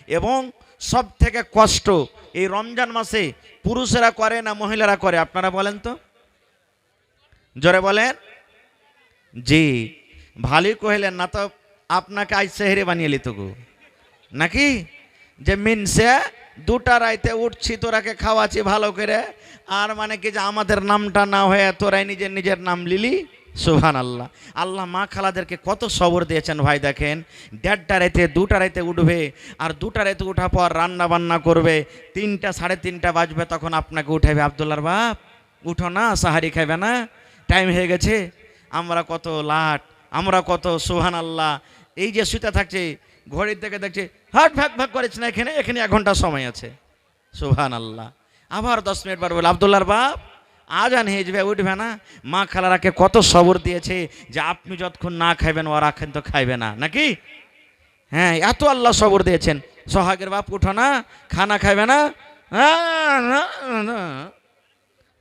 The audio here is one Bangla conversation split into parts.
এবং সব থেকে কষ্ট এই রমজান মাসে পুরুষেরা করে না মহিলারা করে আপনারা বলেন তো, জোরে বলেন। জি, ভালোই কহিলেন না তো আপনাকে আজ সেহরে বানিয়ে লিত গো নাকি, যে মিনসে 2টা রাইতে উঠছি তোরাকে খাওয়াচ্ছি ভালো করে, আর মানে কি যে আমাদের নামটা না হয়ে তোরাই নিজের নিজের নাম লিলি। সুবহানাল্লাহ। আল্লাহ মা খালাদেরকে কত সবর দিয়েছেন ভাই। দেখেন 1:30 রাইতে 2টা রাইতে উঠবে, আর 2টা রাইতে উঠার পর রান্না বান্না করবে, 3টা 3:30 বাজবে, তখন আপনাকে উঠাবে, আব্দুল্লাহর বাপ উঠো না, সাহারি খাবে না, টাইম হয়ে গেছে। আমরা কত লাট, আমরা কত সুবহানাল্লাহ, এই যে শুতে থাকছে ঘড়ির দিকে দেখছে হাট ভাগ ভাগ করেছে না, এখানে 1 ঘন্টা সময় আছে। সুবহানাল্লাহ। আবার 10 মিনিট পর বলে আব্দুল্লাহর বাপ আজান হয়ে যাবে, উঠবে না। মা খালারাকে কত সবর দিয়েছে যে আপনি যতক্ষণ না খাইবেন ওরা কিন্তু খাইবে না নাকি। হ্যাঁ, এত আল্লাহ সবর দিয়েছেন। সোহাগের বাপ উঠো না, খানা খাইবে না,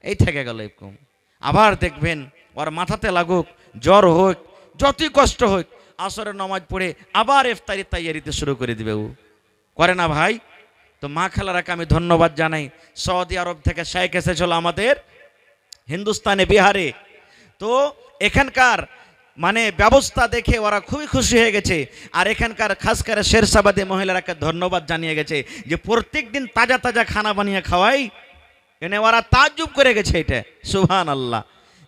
এই থেকে গেল এরকম। আবার দেখবেন ওর মাথাতে লাগুক, জ্বর হোক, যতই কষ্ট হোক, আসরের নামাজ পড়ে আবার ইফতারি তৈয়ারিতে শুরু করে দিবে। ও করে না ভাই। তো মা খালারাকে আমি ধন্যবাদ জানাই। সৌদি আরব থেকে শেখ এসেছিল আমাদের হিন্দুস্তানে, বিহারে। তো এখানকার মানে ব্যবস্থা দেখে ওরা খুবই খুশি হয়ে গেছে। আর এখানকার খাস করে শেরশাবাদী মহিলারাকে ধন্যবাদ জানিয়ে গেছে যে প্রত্যেক দিন তাজা তাজা খানা বানিয়ে খাওয়াই। এনে ওরা তাজ্জুব করে গেছে এটা। সুবহানাল্লাহ,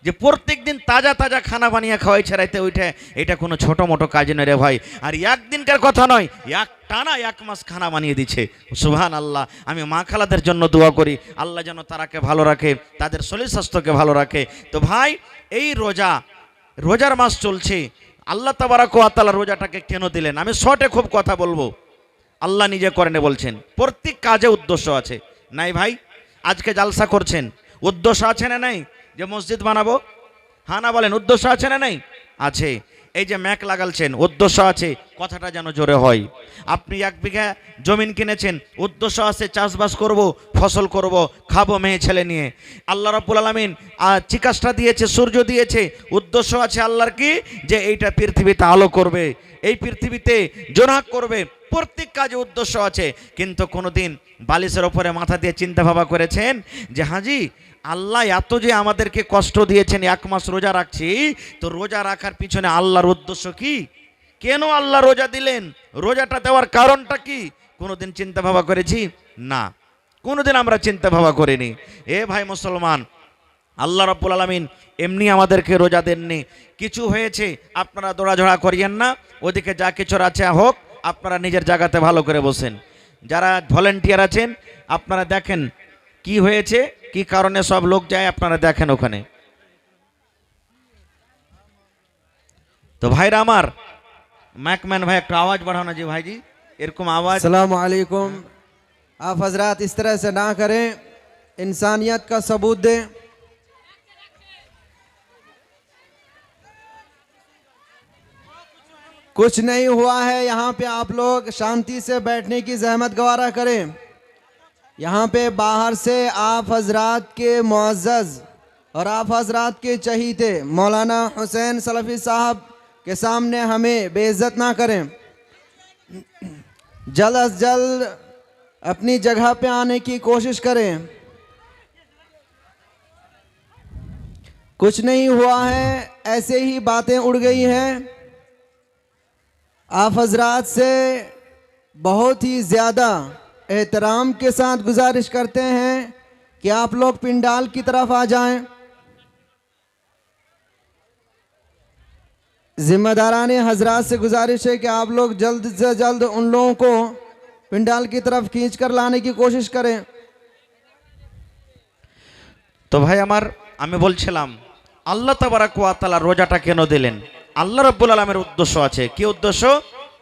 যে প্রত্যেক দিন তাজা তাজা খানা বানিয়ে খাওয়াইছে রাইতে উঠে, এটা কোনো ছোট মোটো কাজ নয় রে ভাই। আর একদিনকার কথা নয়, টানা 1 মাস খানা বানিয়ে দিচ্ছে। সুবহানাল্লাহ। আমি মা খালাদের জন্য দোয়া করি আল্লাহ যেন তারাকে ভালো রাখে, তাদের শরীর স্বাস্থ্যকে ভালো রাখে। তো ভাই, এই রোজার মাস চলছে, আল্লাহ তাবারাক ওয়া তাআলা রোজাটাকে কেন দিলেন আমি শর্টে খুব কথা বলবো। আল্লাহ নিজে করেন বলছেন প্রত্যেক কাজে উদ্দেশ্য আছে, নাই ভাই? আজকে জালসা করছেন, উদ্দেশ্য আছে না নাই? যে মসজিদ বানাবো, হ্যাঁ না বলেন, উদ্দেশ্য আছে না নাই? আছে। এই যে ম্যাক লাগালছেন, উদ্দেশ্য আছে কথাটা যেন জোরে হয়। আপনি 1 বিঘা জমিন কিনেছেন, উদ্দেশ্য আছে চাষবাস করব, ফসল করব, খাবো মেয়ে ছেলে নিয়ে। আল্লাহ রাব্বুল আলামিন চিকাশটা দিয়েছে, সূর্য দিয়েছে, উদ্দেশ্য আছে আল্লাহর কি, যে এইটা পৃথিবীতে আলো করবে, এই পৃথিবীতে জোনাক করবে। প্রত্যেক কাজে উদ্দেশ্য আছে। কিন্তু কোনোদিন বালিশের ওপরে মাথা দিয়ে চিন্তা ভাবনা করেছেন যে হাজি আল্লাহ এত যে আমাদেরকে কষ্ট দিয়েছেন, 1 মাস রোজা রাখছি, তো রোজা রাখার পিছনে আল্লাহর উদ্দেশ্য কি? কেন আল্লাহ রোজা দিলেন? রোজাটা দেওয়ার কারণটা কি? কোনোদিন চিন্তা ভাবনা করেছি? না, কোনোদিন আমরা চিন্তা ভাবনা করিনি। এ ভাই মুসলমান, আল্লাহ রাব্বুল আলামিন এমনি আমাদেরকে রোজা দেননি। কিছু হয়েছে আপনারা দৌড়াঝড়া করিয়েন না, ওদিকে যা কিছু আছে হোক, আপনারা নিজের জায়গাতে ভালো করে বসেন। যারা ভলেন্টিয়ার আছেন আপনারা দেখেন কি হয়েছে, কি কারণে সব লোক যায়, আপনারা দেখেন ওখানে। তো ভাইরা আমার, मैकमैन भाई एक आवाज बढ़ाना जी भाई जी, एरकम आवाज। अस्सलाम वालेकुम। आप हजरात इस तरह से ना करें, इंसानियत का सबूत दें। कुछ नहीं हुआ है, यहाँ पे आप लोग शांति से बैठने की जहमत गवारा करें। यहाँ पे बाहर से आप हजरात के मुअज़्ज़ज़ और आप हजरात के चहीते मौलाना हुसैन सलफ़ी साहब के सामने हमें बेइज्जत ना करें। जल्द अज जल्द अपनी जगह पे आने की कोशिश करें। कुछ नहीं हुआ है, ऐसे ही बातें उड़ गई हैं। आप हजरात से बहुत ही ज़्यादा एहतराम के साथ गुजारिश करते हैं कि आप लोग पिंडाल की तरफ आ जाएं। जिम्मेदाराने हजरात से गुजारिश है कि आप लोग जल्द से जल्द उन लोगों को पिंडाल की तरफ खींच कर लाने की कोशिश करें। তো ভাই আমার, আমি বলছিলাম আল্লাহ তাবারাক ওয়া তাআলা রোজাটা কেন দিলেন? আল্লাহ রাব্বুল আলামিনের উদ্দেশ্য আছে। কি উদ্দেশ্য?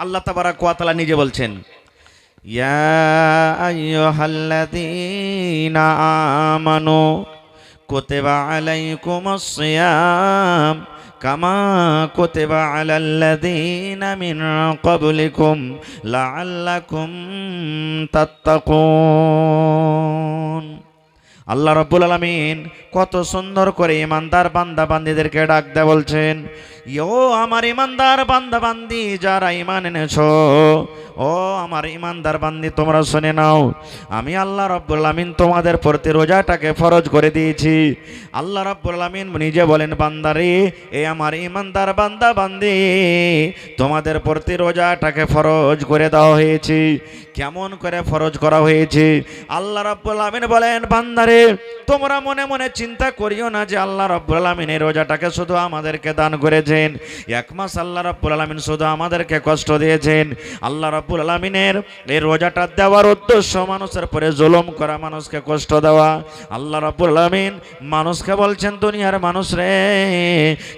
আল্লাহ তাবারাক ওয়া তাআলা নিজে বলছেন, ইয়া আইয়ুহাল্লাযীনা আমানু কুতিবা আলাইকুমুস সিয়াম কামা কুতিবা আলাল্লাযীনা মিন ক্বাবলিকুম লাআল্লাকুম তাত্তাকুন। আল্লাহ রাব্বুল আলামিন কত সুন্দর করে ইমানদার বান্দা বান্দীদেরকে ডাক দেয়া বলছেন, ইয়ো আমার ইমানদার বান্দা বান্দি যারা ঈমান এনেছো, ও আমার ইমানদার বান্দি তোমরা শুনে নাও, আমি আল্লাহ রাব্বুল আলামিন তোমাদের প্রতি রোজাটাকে ফরজ করে দিয়েছি। আল্লাহ রাব্বুল আলামিন নিজে বলেন, বান্দারে, এই আমার ইমানদার বান্দা বান্দি তোমাদের প্রতি রোজাটাকে ফরজ করে দেওয়া হয়েছে। কেমন করে ফরজ করা হয়েছে? আল্লাহ রাব্বুল আলামিন বলেন, বান্দারে, তোমরা মনে মনে চিন্তা করিও না যে আল্লাহ রাব্বুল আলামিন এই রোজাটাকে শুধু আমাদেরকে দান করেছেন, এক মাস আল্লাহ রাব্বুল আলামিন শুধু আমাদেরকে কষ্ট দিয়েছেন। আল্লাহ রাব্বুল আলামিনের এই রোজাটা দেওয়ার উদ্দেশ্য মানুষের পরে জুলুম করা, মানুষকে কষ্ট দেওয়া। আল্লাহ রাব্বুল আলামিন মানুষকে বলছেন, দুনিয়ার মানুষ রে,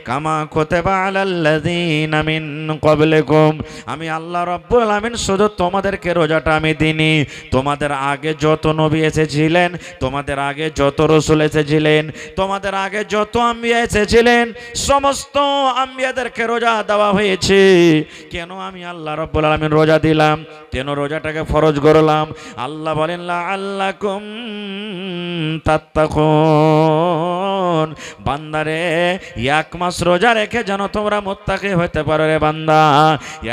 কামা কুতিবা আলাল্লাযীনা মিন ক্বাবলিকুম, আমি আল্লাহ রাব্বুল আলামিন শুধু তোমাদেরকে রোজাটা আমি দিইনি, তোমাদের আগে যত নবী এসেছিলেন, তোমাদের আগে যত রাসূল এসেছিলেন, তোমাদের আগে যত আম্বিয়া এসেছিলেন, সমস্ত আম্বিয়াদেরকে রোজা দেওয়া হয়েছে। কেন আমি আল্লাহ রাব্বুল আলামিন রোজা দিলাম, কেন রোজাটাকে ফরজ করলাম? আল্লাহ বলেন, লাআল্লাকুম তাত্তাকুন, বান্দারে, এক মাস রোজা রেখে যেন তোমরা মুত্তাকি হইতে পারো রে বান্দা।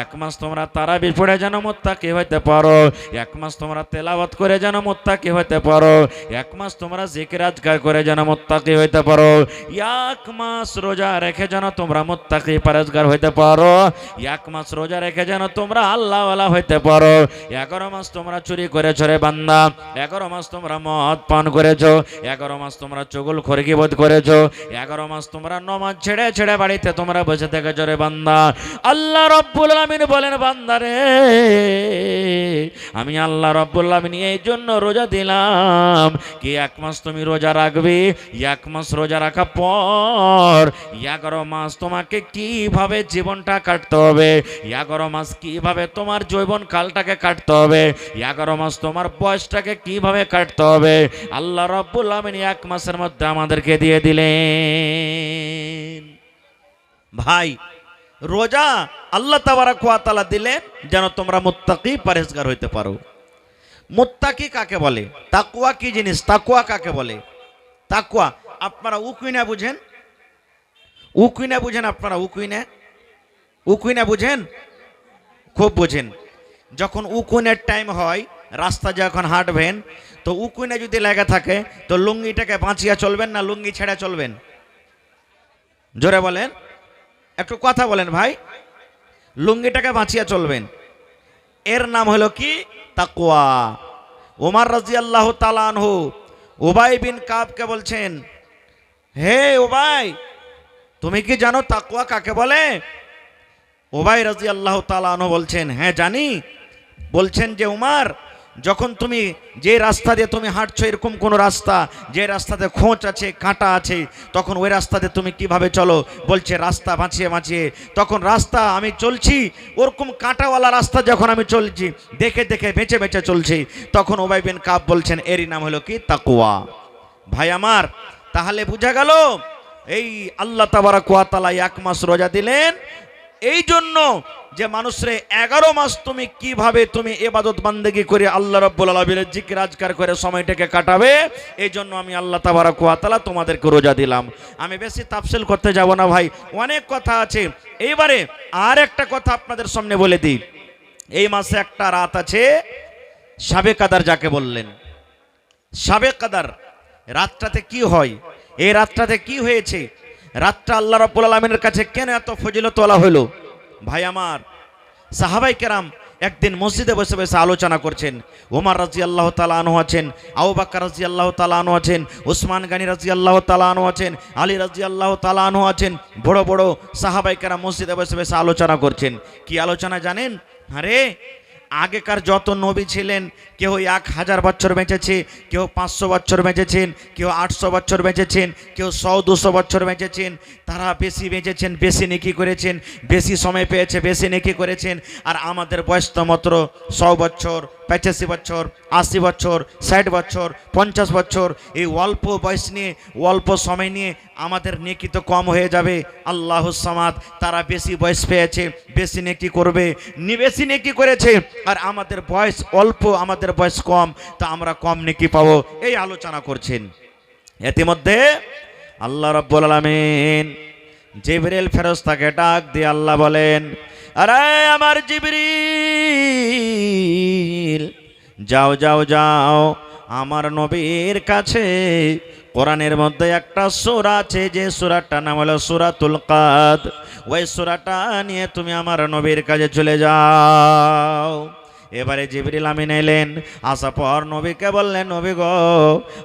এক মাস তোমরা তারাবি পড়ে যেন মুত্তাকি হইতে পারো, এক মাস তোমরা তেলাওয়াত করে যেন মুত্তাকি হইতে পারো, এক মাস তোমরা জিকির আজকার করে যেন মুত্তাকি হইতে পারো, এক মাস রোজা রেখে যেন তোমরা মুত্তাকি পরহেজগার হইতে পারো, এক মাস রোজা রেখে যেন তোমরা আল্লাহওয়ালা হইতে পারো। 11 মাস তোমরা চুরি করেছো রে বান্দা, 11 মাস তোমরা মদ পান করেছো, 11 মাস তোমরা চুগলখড়ি গীবত করেছো, 11 মাস তোমরা নামাজ ছেড়ে ছেড়ে বাড়িতে তোমরা বসে থেকেছো রে বান্দা। আল্লাহ রাব্বুল আলামিন বলেন, বান্দারে, আমি আল্লাহ রাব্বুল আলামিন এই জন্য রোজা দিলাম কি এক মাস তুমি রোজা রাখবে, এক মাস রোজা রাখা পর 11 মাস তোমাকে কিভাবে জীবনটা কাটতে হবে, 11 মাস কিভাবে তোমার যৌবন কালটাকে কাটতে হবে, 11 মাস তোমার বয়সটাকে কিভাবে কাটতে হবে, আল্লাহ রাব্বুল আলামিন এক মাসের মধ্যে আমাদেরকে দিয়ে দিলেন। ভাই, রোজা আল্লাহ তাবারক ওয়া তাআলা দিলেন যেন তোমরা মুত্তাকি পরহেজগার হইতে পারো। মুত্তাকি কাকে বলে? তাকওয়া কি জিনিস? তাকওয়া কাকে বলে? তাকওয়া আপনারা উকুইনা বুঝেন? উকুইনা বুঝেন আপনারা? উকুইনা বুঝেন? খুব বুঝেন। যখন উকুনের টাইম হয়, রাস্তা যখন হাঁটবেন, তো উকুইনা যদি লেগে থাকে তো লুঙ্গিটাকে বাঁচিয়ে চলবেন না লুঙ্গি ছেড়ে চলবেন? জোরে বলেন, একটু কথা বলেন ভাই। লুঙ্গিটাকে বাঁচিয়ে চলবেন, এর নাম হলো কি? তাকওয়া। ওমর রাদিয়াল্লাহু তাআলা আনহু উবাই বিন কাবকে বলছেন, হে উবাই, তুমি কি জানো তাকওয়া কাকে বলে? উবাই রাদিয়াল্লাহু তাআলা আনহু বলছেন, হ্যাঁ জানি। বলছেন যে উমর, যখন তুমি যে রাস্তা দিয়ে তুমি হাঁটছো, এরকম কোন রাস্তা যে রাস্তাতে খোঁচ আছে, কাঁটা আছে, তখন ওই রাস্তাতে তুমি কিভাবে চলো? বলছে রাস্তা বাঁচিয়ে বাঁচিয়ে। তখন রাস্তা আমি চলছি, ওরকম কাঁটাওয়ালা রাস্তা যখন আমি চলছি, দেখে দেখে বেঁচে বেঁচে চলছি, তখন উবাই বিন কাব বলছেন, এরই নাম হলো কি? তাকওয়া। ভাই আমার, তাহলে বোঝা গেল এই আল্লাহ তাবারক ওয়া তাআলা এক মাস রোজা দিলেন এই জন্য যে মানুষরে 11 মাস তুমি কিভাবে তুমি ইবাদত বান্দেগি করে আল্লাহ রাব্বুল আলামিনের জিকির আজকার করে সময়টাকে কাটাবে, এই জন্য আমি আল্লাহ তাবারক ওয়া তাআলা তোমাদেরকে রোজা দিলাম। আমি বেশি তাফসীল করতে যাব না ভাই, অনেক কথা আছে। এইবারে আর একটা কথা আপনাদের সামনে বলে দিই। এই মাসে একটা রাত আছে শাবে কাদার, যাকে বললেন শাবে কাদার। রাতটাতে কি হয়? এই রাতটাতে কি হয়েছে? রাতটা আল্লাহ রাব্বুল আলামিনের কাছে কেন এত ফজিলত তোলা হলো? ভাই আমার, সাহাবাই কেরাম একদিন মসজিদে বসে বসে আলোচনা করছেন। ওমর রাদিয়াল্লাহু তাআলা আনহু আছেন, আবু বকর রাদিয়াল্লাহু তাআলা আনহু আছেন, উসমান গনি রাদিয়াল্লাহু তাআলা আনহু আছেন, আলী রাদিয়াল্লাহু তাআলা আনহু আছেন। বড় বড় সাহাবাই কেরাম মসজিদে বসে বসে আলোচনা করছেন। কি আলোচনা জানেন? আরে আগেকার যত নবী ছিলেন, কেউ 1000 বছর বেঁচেছে, কেউ 500 বছর বেঁচেছেন, কেউ 800 বছর বেঁচেছেন, কেউ 100-200 বছর বেঁচেছেন। তারা বেশি বেঁচেছেন, বেশি নেকি করেছেন, বেশি সময় পেয়েছে, বেশি নেকি করেছেন। আর আমাদের বয়স তো মাত্র 100 বছর, 85 বছর, 80 বছর, 60 বছর, 50 বছর। এই অল্প বয়স নিয়ে, অল্প সময় নিয়ে আমাদের নেকি তো কম হয়ে যাবে। আল্লাহুস সামাদ, তারা বেশি বয়স পেয়েছে, বেশি নেকি করবে, বেশি নেকি করেছে। আর আমাদের বয়স অল্প, আমাদের বয়স কম, তা আমরা কম নেকি পাবো, এই আলোচনা করছেন। ইতিমধ্যে আল্লাহ রাব্বুল আলামিন জিবরিল ফেরেশতাকে ডাক দিয়ে আল্লাহ বলেন, আরে আমার জিবরিল, যাও যাও যাও, আমার নবীর কাছে কোরআনের মধ্যে একটা সূরা আছে, যে সূরাটার নাম হলো সূরাতুল কাদ। ওই সূরাটা নিয়ে তুমি আমার নবীর কাছে চলে যাও। এবারে জিবরিল আমিন এলেন, আসার পর নবীকে বললেন, নবী গো,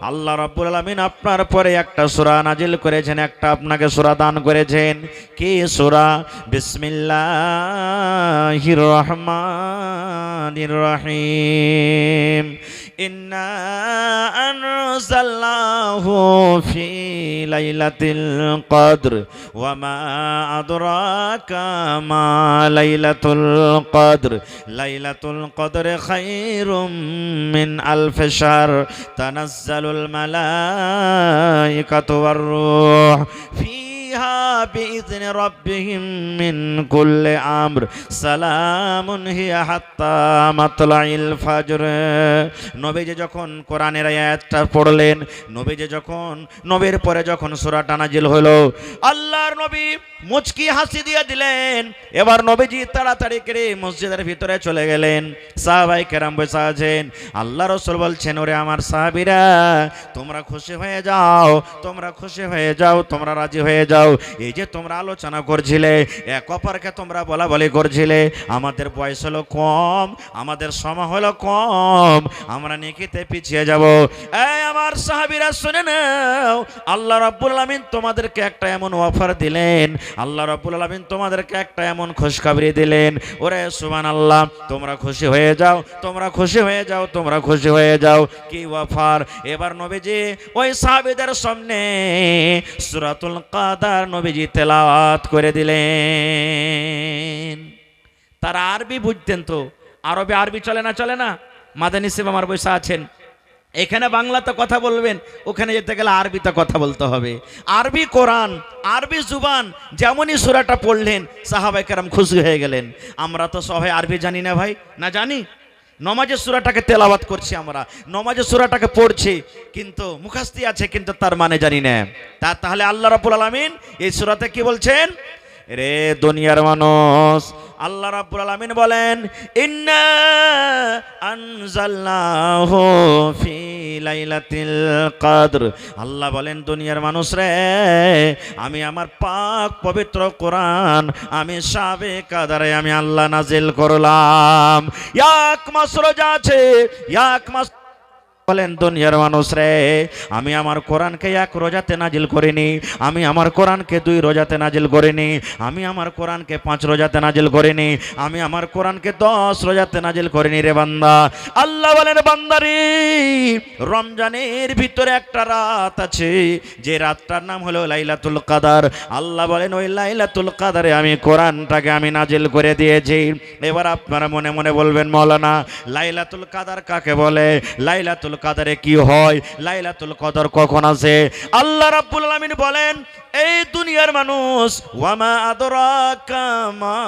আল্লাহ রাব্বুল আলামিন আপনার পরে একটা সূরা নাজিল করেছেন, একটা আপনাকে সূরা দান করেছেন। কি সূরা? বিসমিল্লাহির রহমানির রহিম। ইন্না আনজালনাহু ফি লাইলাতিল কদর ওয়া মা আদরাকা মা লাইলাতুল কদর। লাইলাতুল কদর খায়রুম মিন আলফি শাহর। তানাজ্জালুল মালাইকাতু ওয়ার রূহ ফিহা বিইذনি রাব্বিহিম মিন কুল্লি আমর। সালামুন হিয়া হাত্তা মাতলাইল ফাজর। নবীজি যখন কোরআনের আয়াতটা পড়লেন, নবীর পরে যখন সূরাটা নাজিল হলো, আল্লাহর নবী মুচকি হাসি দিয়ে দিলেন। এবার নবীজি তাড়াতাড়ি করে মসজিদের ভিতরে চলে গেলেন। সাহাবায়ে কেরাম বসে আছেন। আল্লাহ রাসূল বলছেন, ওরে আমার সাহাবীরা, তোমরা খুশি হয়ে যাও, তোমরা খুশি হয়ে যাও, তোমরা রাজি হয়ে যাও। এই যে তোমরা আলোচনা করছিলে, এক অপরকে তোমরা বলা বলি করছিলে, আমাদের বয়স হলো কম, আমাদের সময় হলো কম, আমরা নেকিতে পিছিয়ে যাব। এই আমার সাহাবীরা শুনে নাও, আল্লাহ রাব্বুল আলামিন তোমাদেরকে একটা এমন অফার দিলেন, আল্লাহ রাব্বুল আলামিন তোমাদেরকে একটা এমন খুশখবরি দিলেন। ওরে সুবহানাল্লাহ, তোমরা খুশি হয়ে যাও, তোমরা খুশি হয়ে যাও, তোমরা খুশি হয়ে যাও। কি অফার? এবার নবীজি ওই সাহাবীদের সামনে সূরাতুল কাদার নবীজি তেলাওয়াত করে দিলেন। তারা আরবি বুঝতেন তো, আরবি চলে না? মাদানী সাহেব আমার বসে আছেন, এখানে বাংলাতে কথা বলবেন, ওখানে যেতে গেলে আরবিতে কথা বলতে হবে। আরবি কোরআন, আরবি জুবান, যেমনই সূরাটা পড়লেন সাহাবায়ে কেরাম খুশি হয়ে গেলেন। আমরা তো সবাই আরবি জানি না ভাই, না জানি? নমাজের সূরাটাকে তেলাওয়াত করছি আমরা, নমাজের সূরাটাকে পড়ছি, কিন্তু মুখস্থি আছে, কিন্তু তার মানে জানি না। তাহলে আল্লাহ রাব্বুল আলামিন এই সূরাতে কি বলছেন? রে দুনিয়ার মানুষ, আল্লাহ রাব্বুল আলামিন বলেন, ইন্না আনজালনাহু ফি লাইলাতিল কদর। আল্লাহ বলেন, দুনিয়ার মানুষ রে, আমি আমার পাক পবিত্র কোরআন আমি শাবে কাদারে আমি আল্লাহ নাজিল করলাম। এক মাস রোজা আছে, এক মাস। বলেন, দুনিয়ার মানুষ রে, আমি আমার কোরআনকে এক রোজাতে নাজিল করিনি, আমি আমার কোরআনকে 2 রোজাতে নাজিল করিনি, আমি আমার কোরআনকে 5 রোজাতে নাজিল করিনি, আমি আমার কোরআনকে 10 রোজাতে নাজিল করিনি রে বান্দা। আল্লাহ বলেন, বান্দারে, রমজানের ভিতরে একটা রাত আছে, যে রাতটার নাম হলো লাইলাতুল কাদার। আল্লাহ বলেন, ওই লাইলাতুল কাদারে আমি কোরআনটাকে আমি নাজিল করে দিয়েছি। এবার আপনারা মনে মনে বলবেন, মাওলানা, লাইলাতুল কাদার কাকে বলে? লাইলাতুল কাদারে কি হয়? লাইলাতুল কদর কখন আছে? আল্লাহ রাব্বুল আলামিন বলেন, এই দুনিয়ার মানুষ, ওয়ামা আদরাকা মা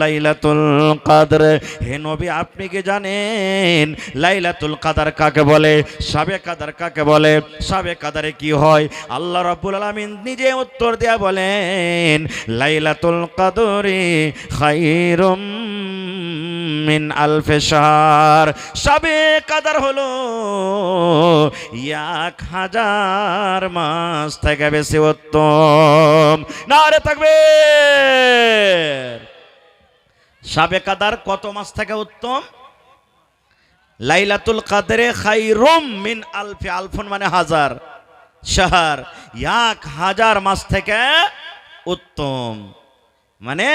লাইলাতুল কদর। হে নবী, আপনি কি জানেন লাইলাতুল কদর কাকে বলে? শাবে কাদার কাকে বলে? শাবে কাদারে কি হয়? আল্লাহ রাব্বুল আলামিন নিজে উত্তর দেয়া বলেন, লাইলাতুল কদরি খায়রুম মিন আলফি শাহর। শাবে কাদার হলো 1000 মাস থেকে বেশি উত্তম। নারে তাকবীর। শাবে কাদার কত মাস থেকে উত্তম? লাইলাতুল কদরে খায়রুম মিন আলফি, আলফুন মানে হাজার, শাহর 1000 মাস থেকে উত্তম। মানে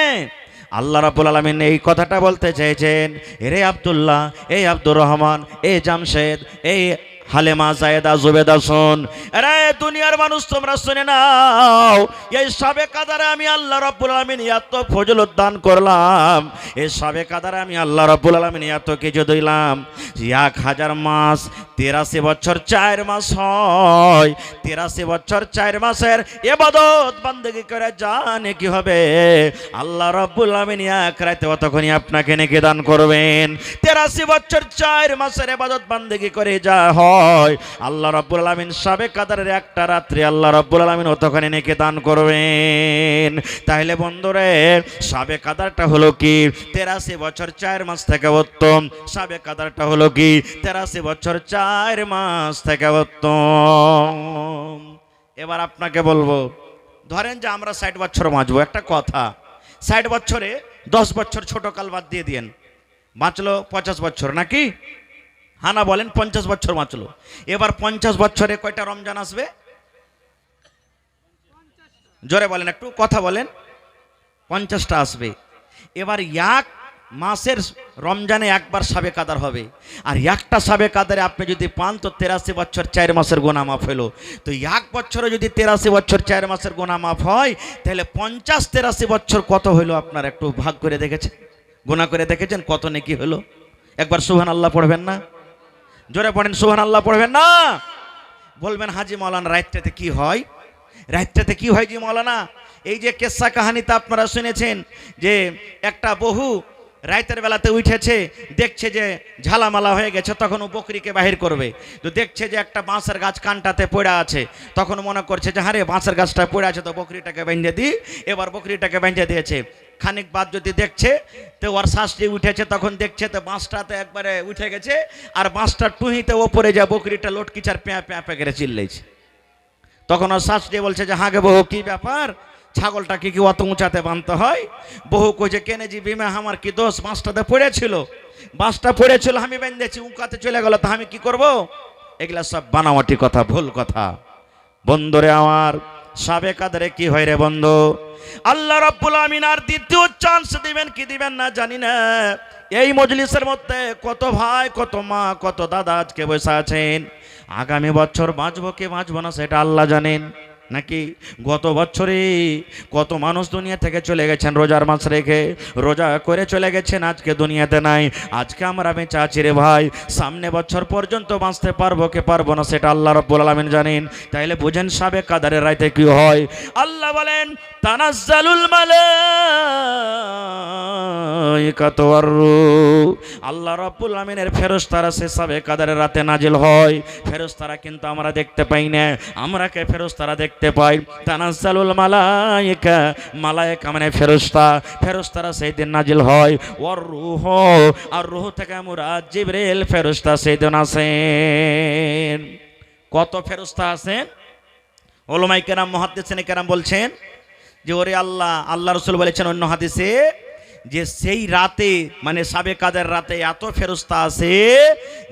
আল্লাহ রাব্বুল আলামিন এই কথাটা বলতে চেয়েছেন, রে আব্দুল্লাহ, এই আব্দুর রহমান, এই জামশেদ, এই হালেমা, জায়েদা, জুবেদা, শোন, আরে দুনিয়ার মানুষ তোমরা শুনে নাও, এই শাবে কাদারে আমি আল্লাহ রাব্বুল আলামিন এত ফজিলত দান করলাম, এই শাবে কাদারে আমি আল্লাহ রাব্বুল আলামিন এত কিছু দিলাম। 1000 মাস 83 বছর 4 মাস হয়। 83 বছর 4 মাসের ইবাদত বান্দেগি করে জানে কি হবে? আল্লাহ রাব্বুল আলামিন এক রাতে তখনই আপনাকে নেকি দান করবেন। 83 বছর 4 মাসের ইবাদত বান্দেগি করে যা হয়, হয়, আল্লাহ রাব্বুল আলামিন শাবে কাদরের একটা রাত্রি আল্লাহ রাব্বুল আলামিন অতখানি নেকি দান করবেন। তাহলে বন্ধুরে শাবে কাদরটা হলো কি 83 বছর 4 মাস থেকে উত্তম। শাবে কাদরটা হলো কি 83 বছর 4 মাস থেকে উত্তম। এবার আপনাকে বলবো, ধরেন যে আমরা 60 বছর বাঁচবো, একটা কথা, 60 বছরে 10 বছর ছোট কাল বাদ দিয়ে দিয়েন, বাঁচলো 50 বছর নাকি? হানা বলেন 50 বছর বাঁচলো। এবার 50 বছরে কয়টা রমজান আসবে? জোরে বলেন, একটু কথা বলেন। 50টা আসবে। এবার এক মাসের রমজানে একবার শাবে কাদর হবে, আর একটা শাবে কাদরে আপনি যদি পান তো 83 বছর 4 মাসের গুনাহ মাফ হলো। তো এক বছরে যদি 83 বছর 4 মাসের গুনাহ মাফ হয়, তাহলে 50-83 বছর কত হলো আপনার একটু ভাগ করে দেখেছেন, গুনাহ করে দেখেছেন কত নেকি হলো? একবার সুবহানাল্লাহ পড়বেন না? জোরে পড়েন, সুবহানাল্লাহ পড়বেন না? বলবেন হাজি মাওলানা রাতটাতে কি হয়? রাতটাতে কি হয় জি মাওলানা? এই যে কেসা কাহানিতে আপনারা শুনেছেন যে একটা বহু রাতের বেলাতে উঠেছে, দেখছে যে ঝালামালা হয়ে গেছে, তখন ও বকরিকে বাহির করবে। তো দেখছে যে একটা বাঁশের গাছ কানটাতে পড়ে আছে, তখন মনে করছে যে হারে বাঁশের গাছটা পড়ে আছে, তো বকরিটাকে বেঁধে দিই। এবার বকরিটাকে বেঁধে দিয়েছে। খানিক বাদ যদি দেখছে তো ওর শ্বাসটি উঠেছে, তখন দেখছে তো বাঁশটাতে একবারে উঠে গেছে, আর বাঁশটা টুহিতে ওপরে যা বকরিটা লটকিচার প্যাঁ প্যাঁ প্যাঁ করে চিল্লেছে। তখন ওর শাশুড়ি বলছে যে হাগে বহু কি ব্যাপার, ছাগলটাকে কি অত উঁচাতে বাঁধতে হয়? বহু কইছে কেনে জি বিমা আমার কি দোষ, বাঁশটাতে পড়েছিল, বাঁশটা পড়েছিল আমি বেঁধেছি, উঁকাতে চলে গেল, তা আমি কি করব? এগুলা সব বানাওয়াটি কথা, ভুল কথা। বন্ধুরে আমার, শাবে কাদরে কি হয় রে বন্ধু? আল্লাহ রাব্বুল আমিন আর দ্বিতীয় চান্স দিবেন কি দিবেন না জানি না। এই মজলিসের মধ্যে কত ভাই, কত মা, কত দাদা আজকে বসে আছেন, আগামী বছর বাঁচবো কি বাঁচবো না সেটা আল্লাহ জানেন। নাকি গত বছরে কত মানুষ দুনিয়া থেকে চলে গেছেন, রোজার মাস রেখে রোজা করে চলে গেছেন, আজকে দুনিয়াতে নাই। আজকে আমরা বেঁচে আছি রে ভাই, সামনে বছর পর্যন্ত বাঁচতে পারবো কি পারবো না সেটা আল্লাহ রাব্বুল আলামিন জানেন। তাইলে বুঝেন শাবে কাদরের রাতে কি হয়। আল্লাহ বলেন তানাজ্জালুল মালাইকাতু ওয়ার রূহ, আল্লাহ রাব্বুল আমিনের ফেরেশতারা সে শাবে কাদরের রাতে নাজিল হয়। ফেরেশতারা কিন্তু আমরা দেখতে পাই না, আমরা কে ফেরেশতারা দেখতে পাই। তানাজ্জালুল মালাইকা, মালাইকা মানে ফেরেশতা, ফেরেশতারা সেই দিন নাজিল হয়। ওয়ার রূহ, আর রূহ থেকে মুরাদ জিবরিল ফেরেশতা সেই দিন আসেন। কত ফেরেশতা আছেন? উলামায়ে কেরাম, মুহাদ্দিসিনে কেরাম বলছেন যে ওরে আল্লাহ, আল্লাহ রাসূল বলেছেন অন্য হাদিসে যে সেই রাতে মানে শাবে কাদের রাতে এত ফেরেশতা আছে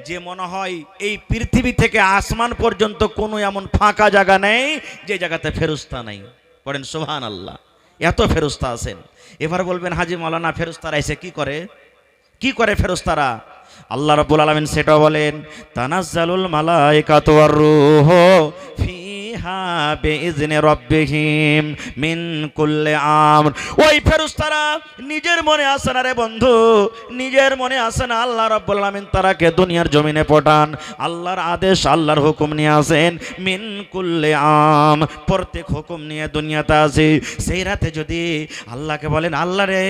যে মনে হয় এই পৃথিবী থেকে আসমান পর্যন্ত কোনো এমন ফাঁকা জায়গা নেই যে জায়গাতে ফেরেশতা নাই। পড়েন সুবহানাল্লাহ, এত ফেরেশতা আছেন। এবার বলবেন হাজি মাওলানা ফেরেশতারা এসে কি করে? কি করে ফেরেশতারা? আল্লাহ রাব্বুল আলামিন সেটা বলেন তানাজ্জালুল মালাইকাতু ওয়ার রূহ ফিহা বিইজনি রাব্বিহিম মিন কুল্লি আমর। ওই ফেরেশতারা নিজের মনে আসে না রে বন্ধু, নিজের মনে আসে না। আল্লাহ রাব্বুল আলামিন তারাকে দুনিয়ার জমিনে পাঠান, আল্লাহর আদেশ, আল্লাহর হুকুম নিয়ে আসেন। মিন কুল্লি আম, প্রত্যেক হুকুম নিয়ে দুনিয়াতে আসে। সেই রাতে যদি আল্লাহকে বলেন আল্লাহ রে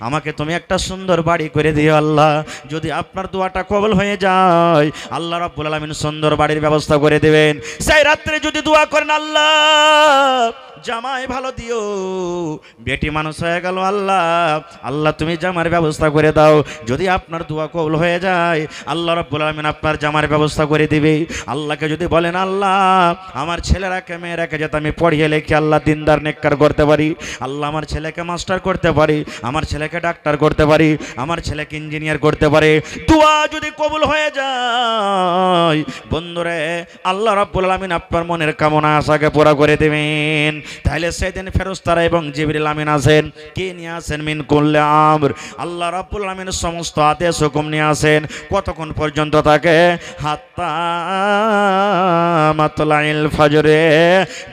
আমাকে তুমি একটা সুন্দর বাড়ি করে দিও আল্লাহ, যদি আপনার দোয়াটা কবুল হয়ে যায় আল্লাহ রাব্বুল আলামিন সুন্দর বাড়ির ব্যবস্থা করে দেবেন। সেই রাত্রে যদি দোয়া করেন আল্লাহ জামাই ভালো দিও, বেটি মানুষ হয়ে গেল আল্লাহ, আল্লাহ তুমি জামার ব্যবস্থা করে দাও, যদি আপনার দোয়া কবুল হয়ে যায় আল্লাহ রাব্বুল আলামিন আপনার জামার ব্যবস্থা করে দিবে। আল্লাহকে যদি বলেন আল্লাহ আমার ছেলেরাকে মেয়েরাকে যাতে আমি পড়িয়ে লেখে আল্লাহ দিনদার নেককার করতে পারি, আল্লাহ আমার ছেলেকে মাস্টার করতে পারি, আমার ছেলেকে ডাক্তার করতে পারি, আমার ছেলেকে ইঞ্জিনিয়ার করতে পারে, দোয়া যদি কবুল হয়ে যায় বন্ধুরে আল্লাহ রাব্বুল আলামিন আপনার মনের কামনা আশাকে পুরা করে দেবেন। তাহলে সেদিন ফেরেশতারা এবং জিবরিল আমিন আসেন, কে নিয়ে আসেন? মিন কুল্লি আমর, আল্লাহ রাব্বুল আলামিন সমস্ত আদেশ হুকুম নিয়ে আসেন। কতক্ষণ পর্যন্ত থাকে? হাত্তা মাতলাইল ফজরে,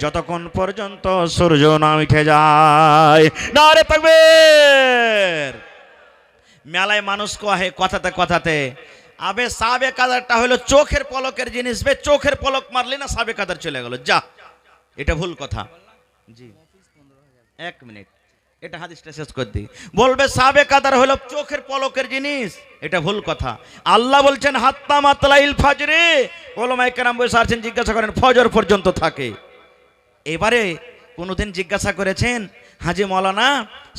যতক্ষণ পর্যন্ত সূর্য না উঠে যায়। নারে তাকবীর। মেলায় মানুষ কহে কথাতে কথাতে আবে শাবে কাদরটা হলো চোখের পলকের জিনিস, বে চোখের পলক মারলে না শাবে কাদর চলে গেল, যা, এটা ভুল কথা। জি 1 মিনিট, এটা হাদিসটা শেষ করে দিই। বলবে শাবে কাদর হলো চোখের পলকের জিনিস, এটা ভুল কথা। আল্লাহ বলছেন হাত্তা মাতলাইল ফজরে, ওলামায়ে কেরাম বসে আছেন, জিজ্ঞাসা করেন ফজর পর্যন্ত থাকে। এবারে কোনোদিন জিজ্ঞাসা করেছেন হাজি মৌলানা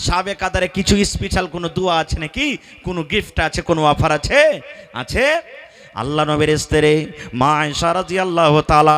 সাবে কাদারে কিছু স্পেশাল কোনো দোয়া আছে নাকি, কোনো গিফট আছে, কোনো অফার আছে? আছে। আল্লাহ নবীর স্ত্রী মা আয়েশা রাদিয়াল্লাহু তাআলা